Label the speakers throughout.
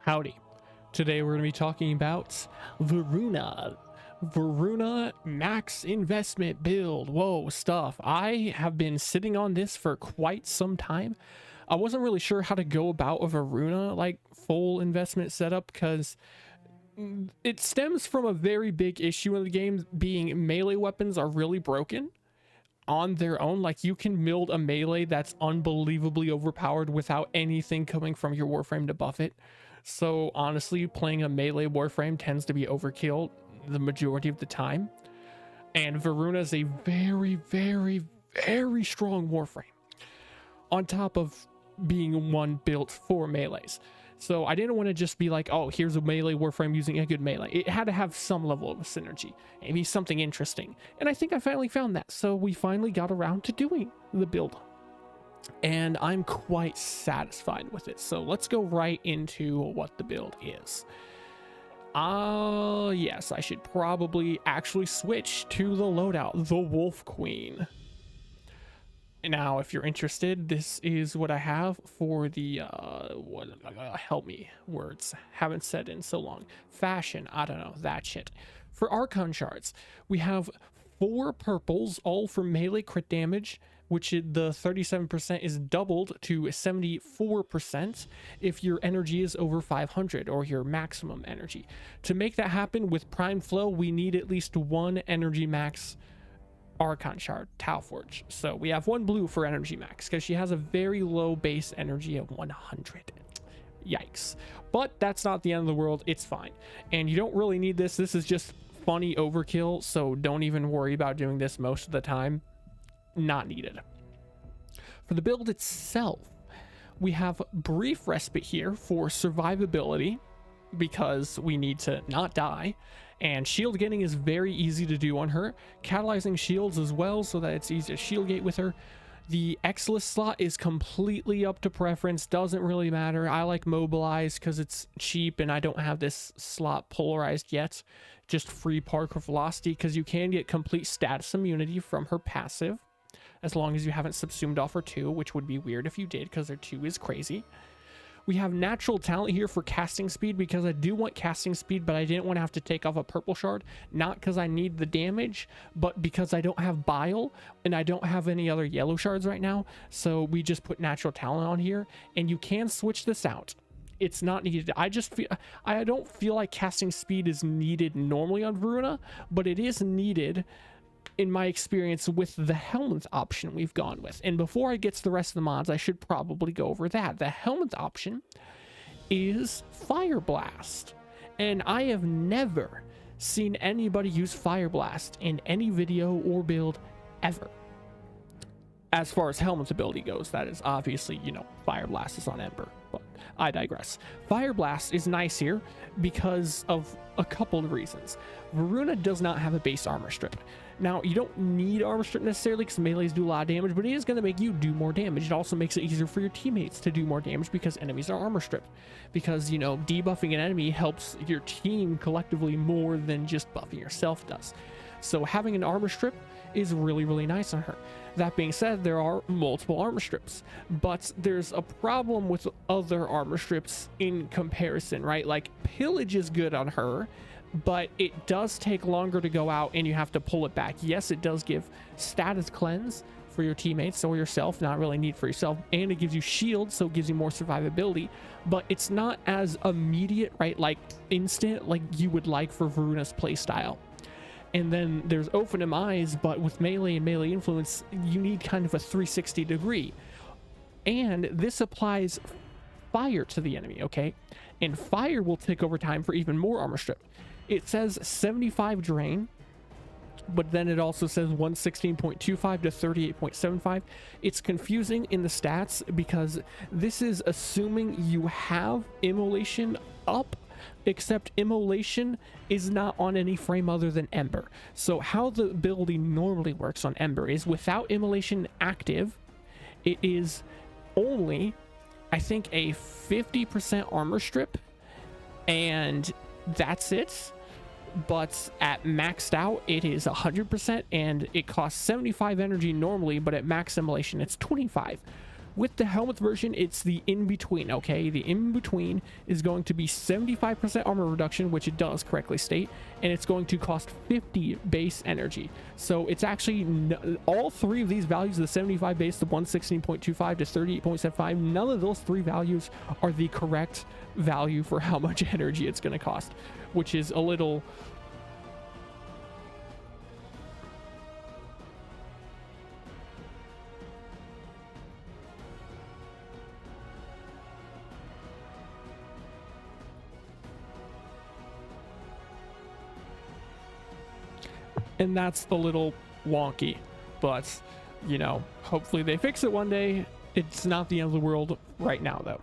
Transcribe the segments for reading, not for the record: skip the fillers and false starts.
Speaker 1: Howdy. Today we're going to be talking about Voruna max investment build. Whoa, stuff. I have been sitting on this for quite some time. I wasn't really sure how to go about a Voruna like full investment setup because it stems from a very big issue in the game, being melee weapons are really broken on their own. Like, you can build a melee that's unbelievably overpowered without anything coming from your Warframe to buff it. So honestly, playing a melee Warframe tends to be overkill the majority of the time. And Voruna is a very, very, very strong Warframe, on top of being one built for melees. So I didn't want to just be like, oh, here's a melee Warframe using a good melee. It had to have some level of synergy, maybe something interesting. And I think I finally found that. So we finally got around to doing the build, and I'm quite satisfied with it. So let's go right into what the build is. Yes, I should probably actually switch to the loadout, the Wolf Queen. Now, if you're interested, this is what I have for the, help me, words, haven't said in so long. Fashion, I don't know, that shit. For Archon shards, we have 4 purples, all for melee crit damage, which the 37% is doubled to 74% if your energy is over 500, or your maximum energy. To make that happen with Prime Flow, we need at least 1 energy max Archon shard, Talforge. So we have 1 blue for energy max because she has a very low base energy of 100. Yikes. But that's not the end of the world. It's fine. And you don't really need this. This is just funny overkill. So don't even worry about doing this most of the time. Not needed. For the build itself, we have brief respite here for survivability because we need to not die. And shield getting is very easy to do on her. Catalyzing shields as well, so that it's easy to shield gate with her. The X-list slot is completely up to preference. Doesn't really matter. I like mobilize because it's cheap and I don't have this slot polarized yet. Just free parkour velocity because you can get complete status immunity from her passive, as long as you haven't subsumed off her 2, which would be weird if you did because her 2 is crazy. We have natural talent here for casting speed because I do want casting speed, but I didn't want to have to take off a purple shard. Not because I need the damage, but because I don't have bile and I don't have any other yellow shards right now. So we just put natural talent on here, and you can switch this out. It's not needed. I don't feel like casting speed is needed normally on Voruna, but it is needed in my experience with the helmet option we've gone with. And before I get to the rest of the mods, I should probably go over that. The helmet option is Fire Blast, and I have never seen anybody use Fire Blast in any video or build ever. As far as helmet ability goes, that is obviously, you know, Fire Blast is on Ember, but I digress. Fire Blast is nice here because of a couple of reasons. Voruna does not have a base armor strip. Now, you don't need armor strip necessarily because melees do a lot of damage, but it is going to make you do more damage. It also makes it easier for your teammates to do more damage because enemies are armor stripped. Because, you know, debuffing an enemy helps your team collectively more than just buffing yourself does. So having an armor strip is really, really nice on her. That being said, there are multiple armor strips, but there's a problem with other armor strips in comparison, right? Like, Pillage is good on her, but it does take longer to go out and you have to pull it back. Yes, it does give status cleanse for your teammates or yourself, not really need for yourself, and it gives you shield, so it gives you more survivability, but it's not as immediate, right? Like instant, like you would like for Voruna's playstyle. And then there's Ophanim Eyes, but with melee and melee influence, you need kind of a 360 degree. And this applies fire to the enemy, okay? And fire will tick over time for even more armor strip. It says 75 drain, but then it also says 116.25 to 38.75. It's confusing in the stats because this is assuming you have immolation up, except immolation is not on any frame other than Ember. So how the ability normally works on Ember is without immolation active, it is only, I think, a 50% armor strip, and that's it. But at maxed out, it is 100%, and it costs 75 energy normally, but at max immolation, it's 25. With the helmet version, it's the in-between, okay? The in-between is going to be 75% armor reduction, which it does correctly state, and it's going to cost 50 base energy. So it's actually all three of these values, the 75 base, the 116.25 to 38.75, none of those three values are the correct value for how much energy it's going to cost, which is a little... And that's a little wonky, but you know, hopefully they fix it one day. It's not the end of the world right now though.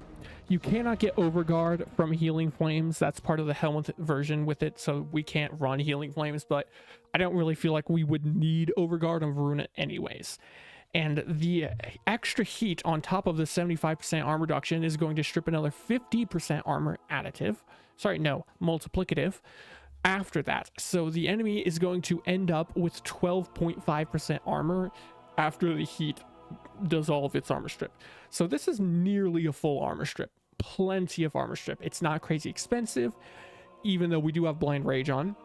Speaker 1: You cannot get overguard from healing flames. That's part of the helmet version with it, so we can't run healing flames, but I don't really feel like we would need overguard on Voruna anyways. And the extra heat on top of the 75% armor reduction is going to strip another 50% armor additive. Sorry, no, multiplicative after that. So the enemy is going to end up with 12.5% armor after the heat does all of its armor strip. So this is nearly a full armor strip. Plenty of armor strip. It's not crazy expensive, even though we do have blind rage on.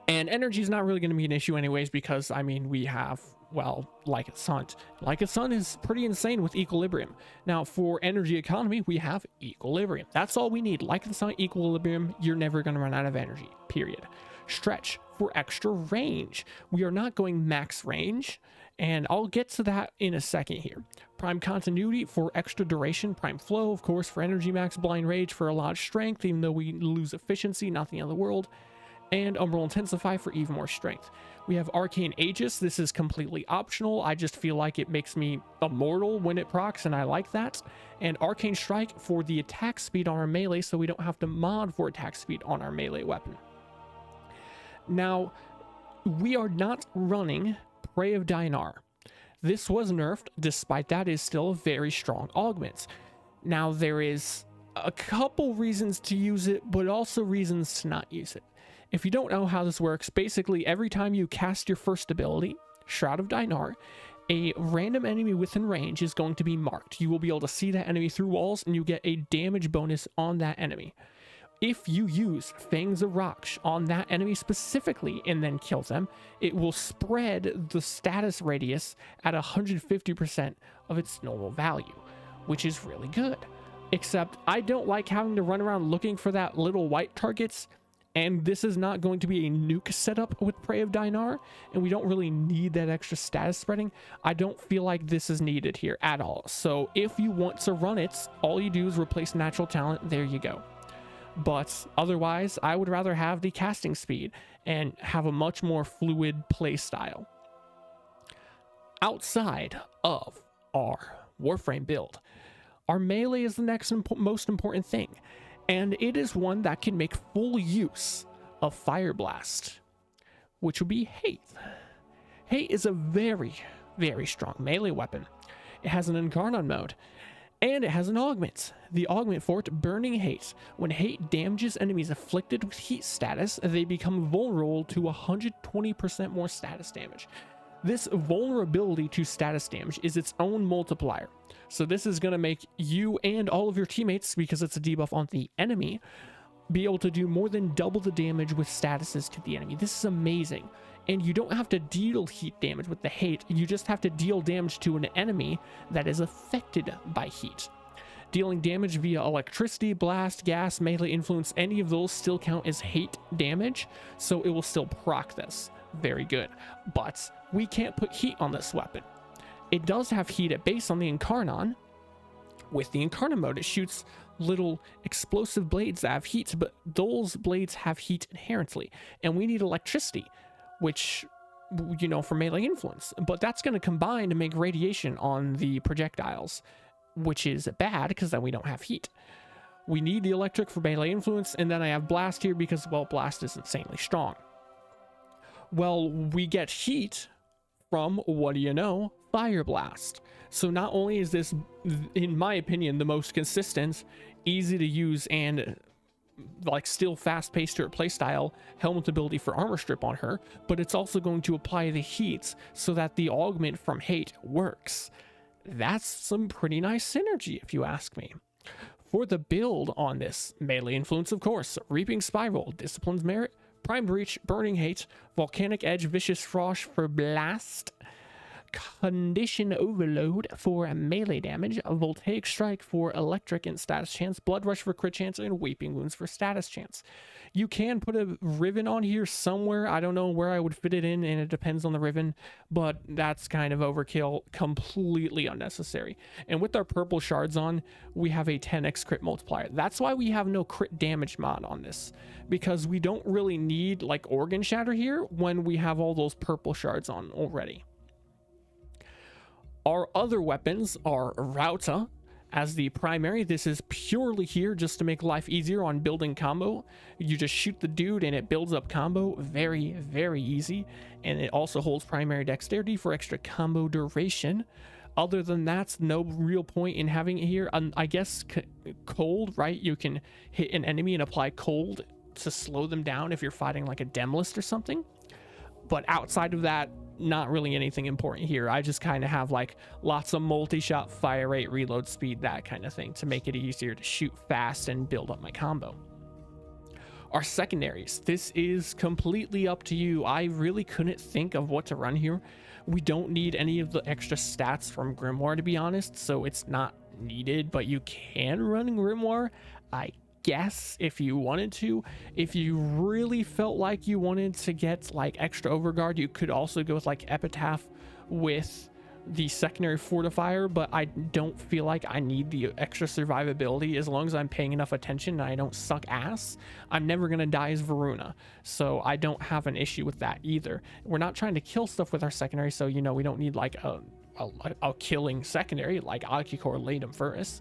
Speaker 1: And energy is not really going to be an issue anyways, because I mean, we have, well, Lyca's Hunt. Lyca's Hunt is pretty insane with equilibrium. Now for energy economy, we have equilibrium. That's all we need. Lyca's Hunt, equilibrium, you're never going to run out of energy, period. Stretch for extra range. We are not going max range, and I'll get to that in a second here. Prime continuity for extra duration. Prime flow, of course, for energy max. Blind rage for a lot of strength, even though we lose efficiency, not the end of the world. And Umbral Intensify for even more strength. We have Arcane Aegis. This is completely optional. I just feel like it makes me immortal when it procs, and I like that. And Arcane Strike for the attack speed on our melee, so we don't have to mod for attack speed on our melee weapon. Now, we are not running Prey of Dinar. This was nerfed. Despite that, it is still a very strong augment. Now, there is a couple reasons to use it, but also reasons to not use it. If you don't know how this works, basically every time you cast your first ability, Shroud of Dinar, a random enemy within range is going to be marked. You will be able to see that enemy through walls, and you get a damage bonus on that enemy. If you use Fangs of Raksh on that enemy specifically and then kill them, it will spread the status radius at 150% of its normal value, which is really good. Except I don't like having to run around looking for that little white targets. And this is not going to be a nuke setup with Prey of Dinar, and we don't really need that extra status spreading. I don't feel like this is needed here at all. So if you want to run it, all you do is replace natural talent. There you go. But otherwise, I would rather have the casting speed and have a much more fluid play style. Outside of our Warframe build, our melee is the next most important thing. And it is one that can make full use of Fire Blast, which would be Hate. Hate is a very, very strong melee weapon. It has an Incarnon mode, and it has an augment. The augment for it, Burning Hate. When Hate damages enemies afflicted with heat status, they become vulnerable to 120% more status damage. This vulnerability to status damage is its own multiplier. So this is going to make you and all of your teammates, because it's a debuff on the enemy, be able to do more than double the damage with statuses to the enemy. This is amazing. And you don't have to deal heat damage with the Hate. You just have to deal damage to an enemy that is affected by heat. Dealing damage via electricity, blast, gas, melee influence, any of those still count as Hate damage. So it will still proc this. Very good. But we can't put heat on this weapon. It does have heat at base on the Incarnon. With the Incarnon mode, it shoots little explosive blades that have heat, but those blades have heat inherently. And we need electricity, which, you know, for melee influence. But that's going to combine to make radiation on the projectiles, which is bad because then we don't have heat. We need the electric for melee influence, and then I have blast here because, well, blast is insanely strong. Well, we get heat from, what do you know, Fire Blast. So not only is this, in my opinion, the most consistent, easy to use, and like still fast-paced to her playstyle helmet ability for armor strip on her, but it's also going to apply the heat so that the augment from Hate works. That's some pretty nice synergy, if you ask me. For the build on this, melee influence, of course, Reaping Spiral, Discipline's Merit, Prime Breach, Burning Hate, Volcanic Edge, Vicious Frost for Blast, Condition Overload for melee damage, Voltaic Strike for electric and status chance, Blood Rush for crit chance, and Weeping Wounds for status chance. You can put a Riven on here somewhere. I don't know where I would fit it in, and it depends on the Riven, but that's kind of overkill, completely unnecessary. And with our purple shards on, we have a 10x crit multiplier. That's why we have no crit damage mod on this, because we don't really need like Organ Shatter here when we have all those purple shards on already. Our other weapons are Rauta as the primary. This is purely here just to make life easier on building combo. You just shoot the dude and it builds up combo. Very, very easy. And it also holds primary dexterity for extra combo duration. Other than that, no real point in having it here. I guess cold, right? You can hit an enemy and apply cold to slow them down if you're fighting like a Demolist or something. But outside of that, not really anything important here. I just kind of have like lots of multi-shot fire rate, reload speed, that kind of thing to make it easier to shoot fast and build up my combo. Our secondaries, this is completely up to you. I really couldn't think of what to run here. We don't need any of the extra stats from Grimoire, to be honest, so it's not needed, but you can run Grimoire, I guess, if you wanted to. If you really felt like you wanted to get like extra overguard, you could also go with like Epitaph with the secondary fortifier, but I don't feel like I need the extra survivability. As long as I'm paying enough attention and I don't suck ass, I'm never gonna die as Voruna, so I don't have an issue with that either. We're not trying to kill stuff with our secondary, so you know, we don't need like a killing secondary like Akikor Latum Furnace.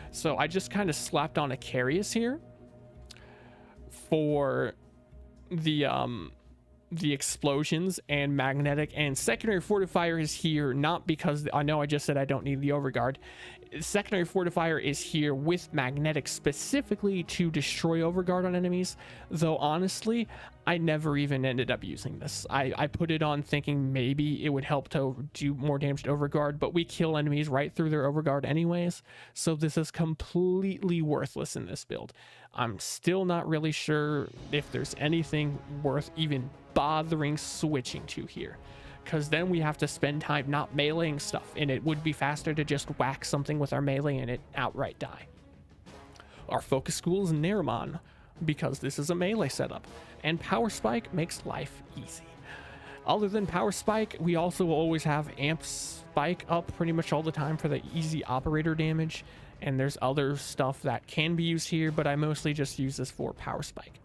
Speaker 1: So I just kind of slapped on a Carius here for the explosions and magnetic, and secondary fortifier is here not because I know I just said I don't need the overguard. Secondary fortifier is here with magnetic specifically to destroy overguard on enemies, though honestly I never even ended up using this. I put it on thinking maybe it would help to do more damage to overguard, but we kill enemies right through their overguard anyways, so this is completely worthless in this build. I'm still not really sure if there's anything worth even bothering switching to here, because then we have to spend time not meleeing stuff, and it would be faster to just whack something with our melee and it outright die. Our focus school is Nerimon, because this is a melee setup, and Power Spike makes life easy. Other than Power Spike, we also always have Amp Spike up pretty much all the time for the easy operator damage, and there's other stuff that can be used here, but I mostly just use this for Power Spike.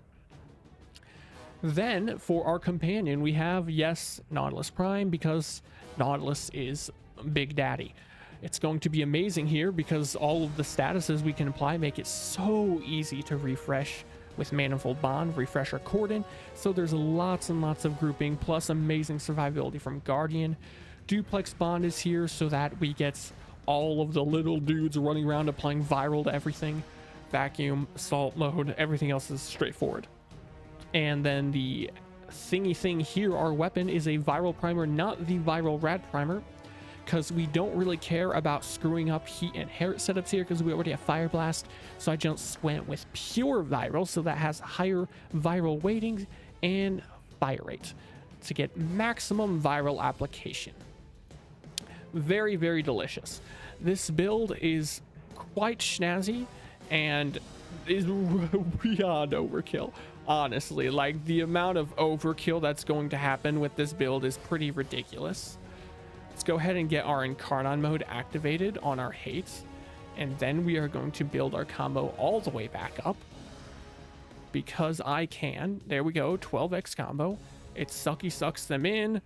Speaker 1: Then for our companion, we have, yes, Nautilus Prime, because Nautilus is Big Daddy. It's going to be amazing here because all of the statuses we can apply make it so easy to refresh with Manifold Bond, refresh our Cordon. So there's lots and lots of grouping, plus amazing survivability from Guardian. Duplex Bond is here so that we get all of the little dudes running around applying viral to everything. Vacuum, assault mode, everything else is straightforward. And then the thingy thing here, our weapon, is a viral primer, not the viral rad primer, because we don't really care about screwing up heat and Herod setups here because we already have Fire Blast. So I just went with pure viral, so that has higher viral weighting and fire rate to get maximum viral application. Very, very delicious. This build is quite snazzy and is beyond overkill. Honestly, like the amount of overkill that's going to happen with this build is pretty ridiculous. Let's go ahead and get our Incarnon mode activated on our hate, and then we are going to build our combo all the way back up because I can. There we go, 12x combo. It sucky sucks them in,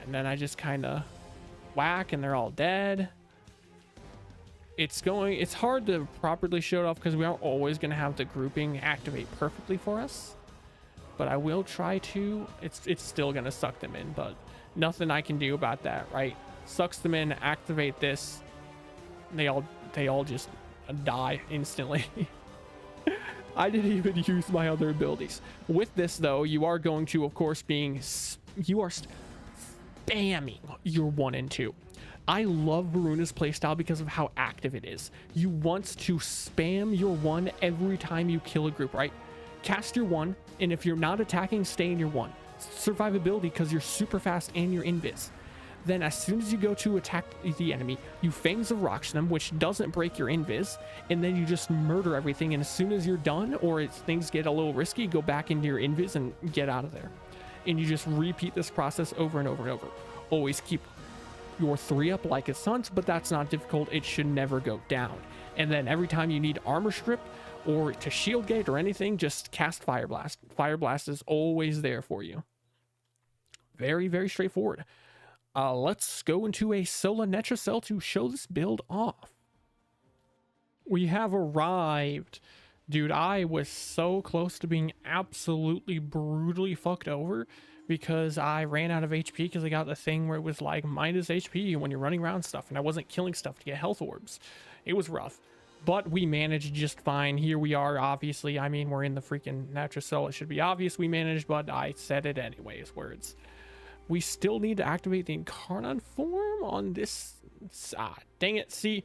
Speaker 1: and then I just kind of whack and they're all dead. It's hard to properly show it off because we aren't always going to have the grouping activate perfectly for us, but I will try to. It's still going to suck them in, but nothing I can do about that, right? Sucks them in, activate this, they all just die instantly. I didn't even use my other abilities. With this though, you are going to, of course, spamming your 1 and 2. I love Voruna's playstyle because of how active it is. You want to spam your 1 every time you kill a group, right? Cast your 1, and if you're not attacking, stay in your 1. Survivability because you're super fast and you're invis. Then as soon as you go to attack the enemy, you Fangs of Rocks them, which doesn't break your invis, and then you just murder everything, and as soon as you're done, or things get a little risky, go back into your invis and get out of there. And you just repeat this process over and over and over. Always keep your 3 up like it's stunts, but that's not difficult. It should never go down. And then every time you need armor strip or to shield gate or anything, just cast Fire Blast. Fire Blast is always there for you. Very, very straightforward. Let's go into a solo Netracell to show this build off. We have arrived. Dude, I was so close to being absolutely brutally fucked over because I ran out of HP because I got the thing where it was like minus HP when you're running around stuff, and I wasn't killing stuff to get health orbs. It was rough, but we managed just fine. Here we are, obviously. I mean, we're in the freaking Netracell. It should be obvious we managed, but I said it anyways. Words. We still need to activate the Incarnon form on this. Dang it. See,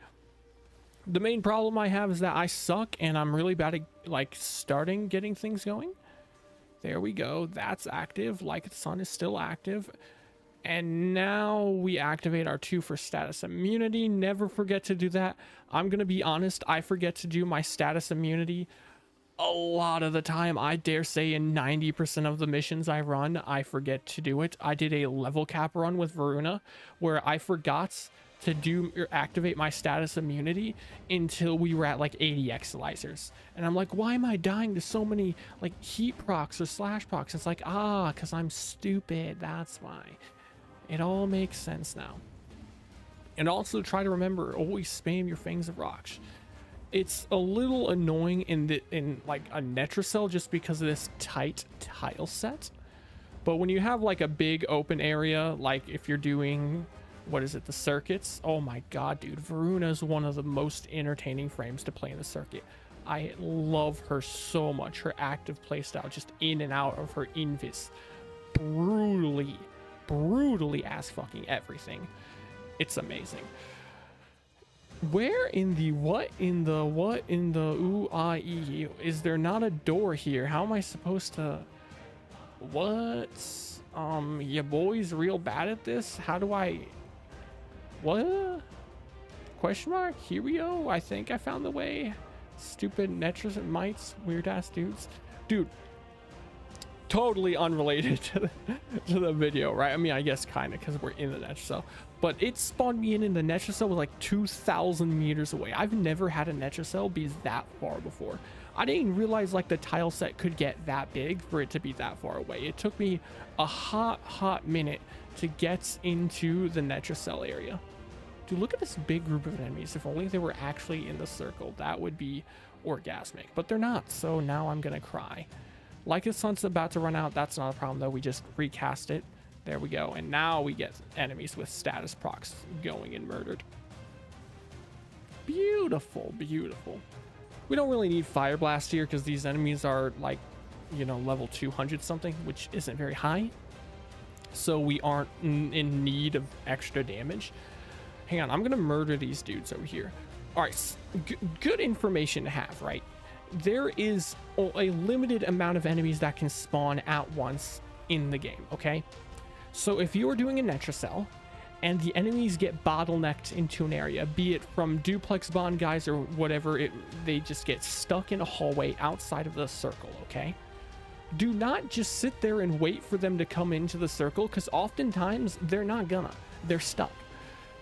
Speaker 1: the main problem I have is that I suck and I'm really bad at like starting getting things going. There we go. That's active. Like the Sun is still active. And now we activate our 2 for status immunity. Never forget to do that. I'm going to be honest. I forget to do my status immunity a lot of the time. I dare say in 90% of the missions I run, I forget to do it. I did a level cap run with Voruna where I forgot to do or activate my status immunity until we were at like 80 exolizers, and I'm like, why am I dying to so many like heat procs or slash procs? It's like, because I'm stupid. That's why. It all makes sense now. And also try to remember, always spam your Fangs of Rocks. It's a little annoying in like a Netracell just because of this tight tile set, but when you have like a big open area, like if you're doing, what is it, the circuits, oh my god, dude, Voruna is one of the most entertaining frames to play in the circuit. I love her so much. Her active playstyle, just in and out of her invis, brutally ass fucking everything. It's amazing. Where in the what in the ooh ah ee? Is there not a door here? How am I supposed to? What? Your boy's real bad at this. How do I? What? Question mark? Here we go. I think I found the way. Stupid Netras and mites, weird ass dudes. Dude, totally unrelated to the video, right? I mean, I guess kind of because we're in the Netracell, but it spawned me in the Netracell was like 2,000 meters away. I've never had a Netracell be that far before. I didn't realize like the tile set could get that big for it to be that far away. It took me a hot minute to get into the Netracell area. Dude, look at this big group of enemies. If only they were actually in the circle, that would be orgasmic, but they're not, so now I'm gonna cry. Like the sun's about to run out, that's not a problem though. We just recast it. There we go. And now we get enemies with status procs going and murdered. Beautiful, beautiful. We don't really need Fire Blast here because these enemies are like, you know, level 200 something, which isn't very high. So we aren't in need of extra damage. Hang on, I'm going to murder these dudes over here. All right, good information to have, right? There is a limited amount of enemies that can spawn at once in the game, okay? So if you're doing a Netracell and the enemies get bottlenecked into an area, be it from duplex bond guys or whatever, they just get stuck in a hallway outside of the circle, okay? Do not just sit there and wait for them to come into the circle, because oftentimes they're not gonna. They're stuck.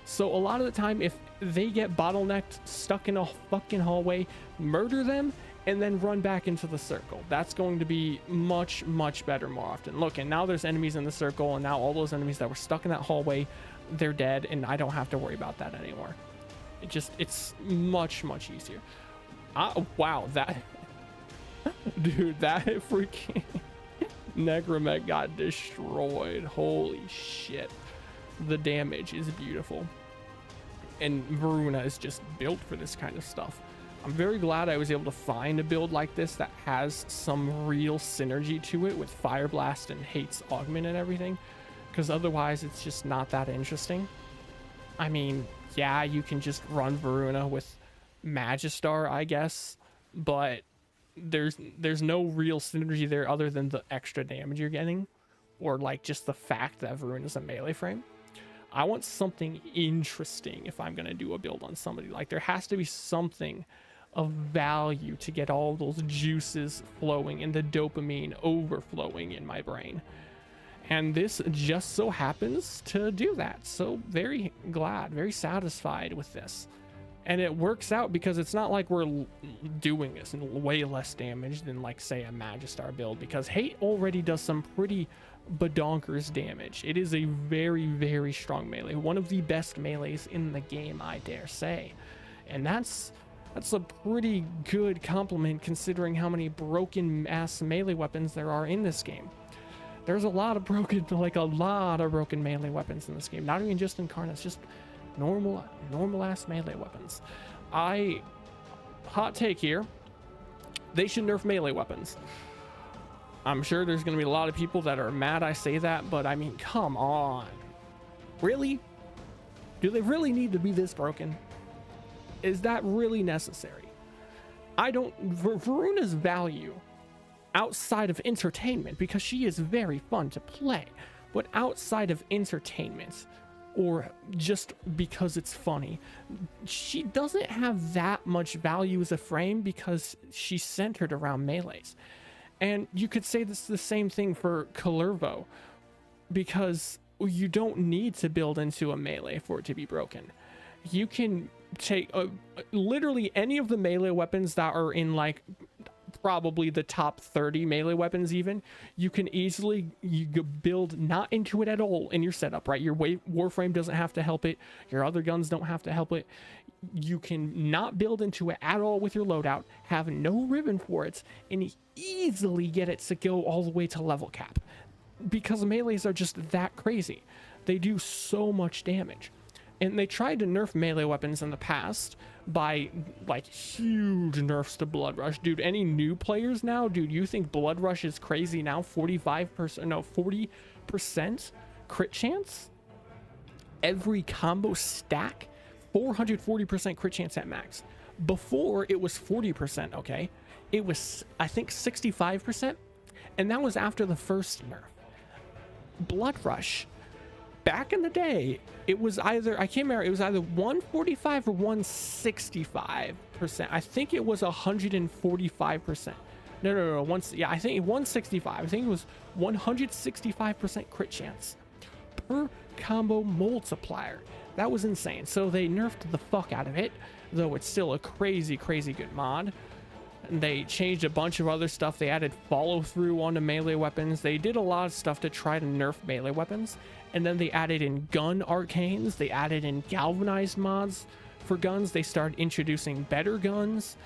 Speaker 1: So a lot of the time, if they get bottlenecked, stuck in a fucking hallway, murder them and then run back into the circle. That's going to be much better more often. Look, and now there's enemies in the circle, and now all those enemies that were stuck in that hallway, they're dead, and I don't have to worry about that anymore. It's much easier. Wow, that dude, that freaking Necromech got destroyed. Holy shit. The damage is beautiful, and Voruna is just built for this kind of stuff. I'm very glad I was able to find a build like this that has some real synergy to it with Fire Blast and Hate's Augment and everything, because otherwise it's just not that interesting. I mean, yeah, you can just run Voruna with Magistar, I guess, but there's no real synergy there other than the extra damage you're getting, or like just the fact that Voruna is a melee frame. I want something interesting if I'm gonna do a build on somebody. Like, there has to be something of value to get all those juices flowing and the dopamine overflowing in my brain. And this just so happens to do that. So very glad, very satisfied with this. And it works out because it's not like we're doing this in way less damage than, like, say, a Magistar build, because Hate already does some pretty badonkers damage. It is a very, very strong melee. One of the best melees in the game, I dare say. And that's a pretty good compliment considering how many broken ass melee weapons there are in this game. There's a lot of broken melee weapons in this game. Not even just incarnates, just normal ass melee weapons. Hot take here, they should nerf melee weapons. I'm sure there's going to be a lot of people that are mad I say that, but I mean, come on. Really? Do they really need to be this broken? Is that really necessary? Voruna's value outside of entertainment, because she is very fun to play, but outside of entertainment, or just because it's funny, she doesn't have that much value as a frame because she's centered around melees. And you could say this the same thing for Kullervo, because you don't need to build into a melee for it to be broken. You can take literally any of the melee weapons that are in, like, probably the top 30 melee weapons even, you can easily build not into it at all in your setup, right? Your Warframe doesn't have to help it. Your other guns don't have to help it. You can not build into it at all with your loadout, have no ribbon for it, and easily get it to go all the way to level cap. Because melees are just that crazy. They do so much damage. And they tried to nerf melee weapons in the past by, like, huge nerfs to Blood Rush. Dude, any new players now? Dude, you think Blood Rush is crazy now? 40% crit chance? Every combo stack? 440% crit chance at max. Before, it was 40%, okay? It was, I think, 65%. And that was after the first nerf. Blood Rush, back in the day, it was either, I can't remember, it was either 145 or 165%. I think it was 145%. No. I think 165. I think it was 165% crit chance per combo multiplier. That was insane. So they nerfed the fuck out of it, though it's still a crazy, crazy good mod. And they changed a bunch of other stuff. They added follow through onto melee weapons. They did a lot of stuff to try to nerf melee weapons. And then they added in gun arcanes. They added in galvanized mods for guns. They started introducing better guns.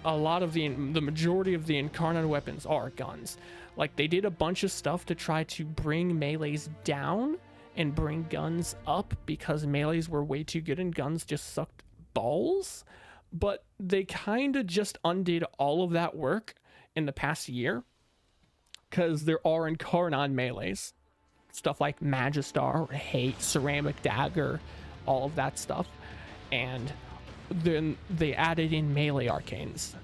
Speaker 1: A lot of the majority of the incarnate weapons are guns. Like, they did a bunch of stuff to try to bring melees down and bring guns up, because melees were way too good and guns just sucked balls. But they kind of just undid all of that work in the past year, because there are incarnate melees, stuff like Magistar, Hate, Ceramic Dagger, all of that stuff. And then they added in melee arcanes.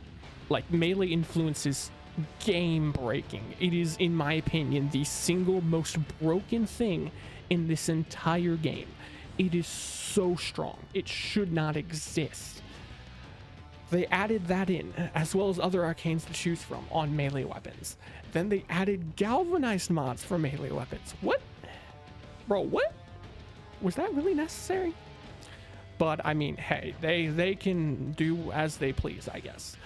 Speaker 1: Like, melee influences game breaking. It is, in my opinion, the single most broken thing in this entire game. It is so strong. It should not exist. They added that in, as well as other arcanes to choose from on melee weapons. Then they added galvanized mods for melee weapons. What? Bro, what? Was that really necessary? But, I mean, hey, they can do as they please, I guess.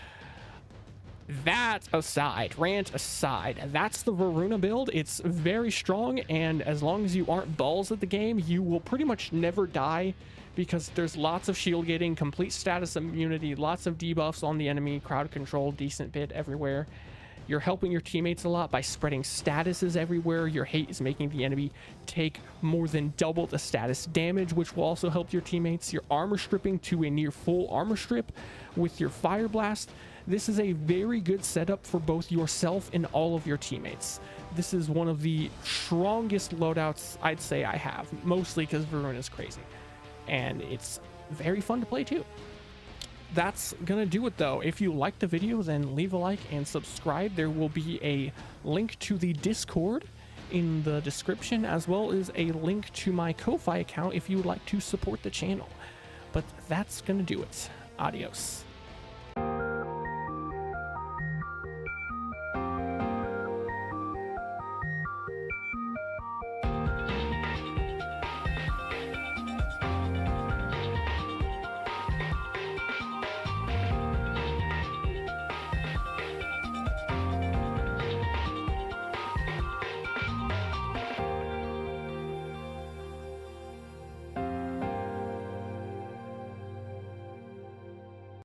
Speaker 1: That aside, rant aside, that's the Voruna build. It's very strong, and as long as you aren't balls at the game, you will pretty much never die, because there's lots of shield gating, complete status immunity, lots of debuffs on the enemy, crowd control, decent bit everywhere. You're helping your teammates a lot by spreading statuses everywhere. Your hate is making the enemy take more than double the status damage, which will also help your teammates. You're armor stripping to a near full armor strip with your fire blast. this is a very good setup for both yourself and all of your teammates. This is one of the strongest loadouts I'd say I have, mostly because Voruna is crazy, and it's very fun to play too. That's gonna do it though. If you liked the video, then leave a like and subscribe. There will be a link to the Discord in the description, as well as a link to my Ko-Fi account if you would like to support the channel. But that's gonna do it. Adios.